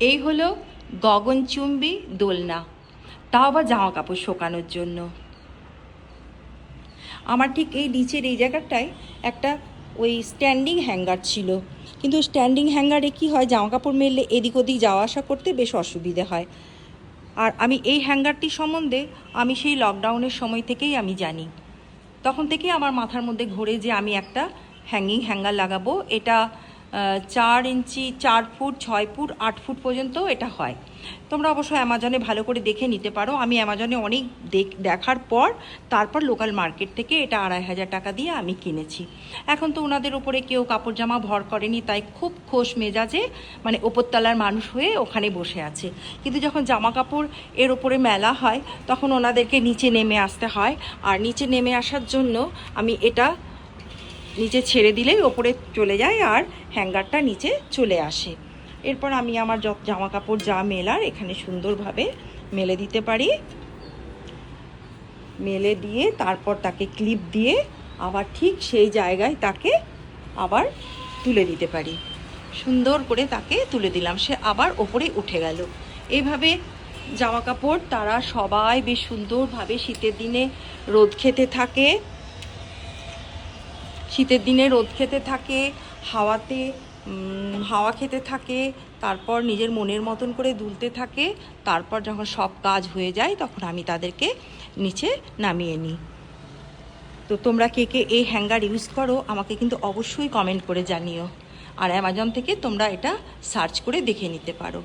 এই হলো গগনচুম্বী দোলনা, তাও আবার জামা কাপড় শোকানোর জন্য। আমার ঠিক এই নিচের এই জায়গাটায় একটা ওই স্ট্যান্ডিং হ্যাঙ্গার ছিল, কিন্তু স্ট্যান্ডিং হ্যাঙ্গারে কী হয়, জামা কাপড় মেললে এদিক ওদিক যাওয়া আসা করতে বেশ অসুবিধে হয়। আর আমি এই হ্যাঙ্গারটি সম্বন্ধে আমি সেই লকডাউনের সময় থেকেই আমি জানি, তখন থেকেই আমার মাথার মধ্যে ঘোরে যে আমি একটা হ্যাঙ্গিং হ্যাঙ্গার লাগাবো। এটা 4 ইঞ্চি, 4 ফুট, 6 ফুট, 8 ফুট পর্যন্ত এটা হয়। তোমরা অবশ্য অ্যামাজনে ভালো করে দেখে নিতে পারো। আমি অ্যামাজনে অনেক দেখার পর তারপর লোকাল মার্কেট থেকে এটা 2500 টাকা দিয়ে আমি কিনেছি। এখন তো ওনাদের ওপরে কেউ কাপড় জামা ভর করেনি, তাই খুব খোশ মেজাজে মানে ওপরতলার মানুষ হয়ে ওখানে বসে আছে। কিন্তু যখন জামা কাপড় এর ওপরে মেলা হয় তখন ওনাদেরকে নিচে নেমে আসতে হয়। আর নিচে নেমে আসার জন্য আমি এটা নিচে ছেড়ে দিলেই ওপরে চলে যায় আর হ্যাঙ্গারটা নিচে চলে আসে। এরপর আমি আমার জামা কাপড় যা মেলার এখানে সুন্দরভাবে মেলে দিতে পারি। মেলে দিয়ে তারপর তাকে ক্লিপ দিয়ে আবার ঠিক সেই জায়গায় তাকে আবার তুলে দিতে পারি। সুন্দর করে তাকে তুলে দিলাম, সে আবার ওপরে উঠে গেল। এইভাবে জামা কাপড় তারা সবাই বেশ সুন্দরভাবে শীতের দিনে রোদ খেতে থাকে, হাওয়াতে হাওয়া খেতে থাকে, তারপর নিজের মনের মতন করে দুলতে থাকে। তারপর যখন সব কাজ হয়ে যায় তখন আমি তাদেরকে নিচে নামিয়ে নিই। তো তোমরা কে কে এই হ্যাঙ্গার ইউজ করো আমাকে কিন্তু অবশ্যই কমেন্ট করে জানিও। আর অ্যামাজন থেকে তোমরা এটা সার্চ করে দেখে নিতে পারো।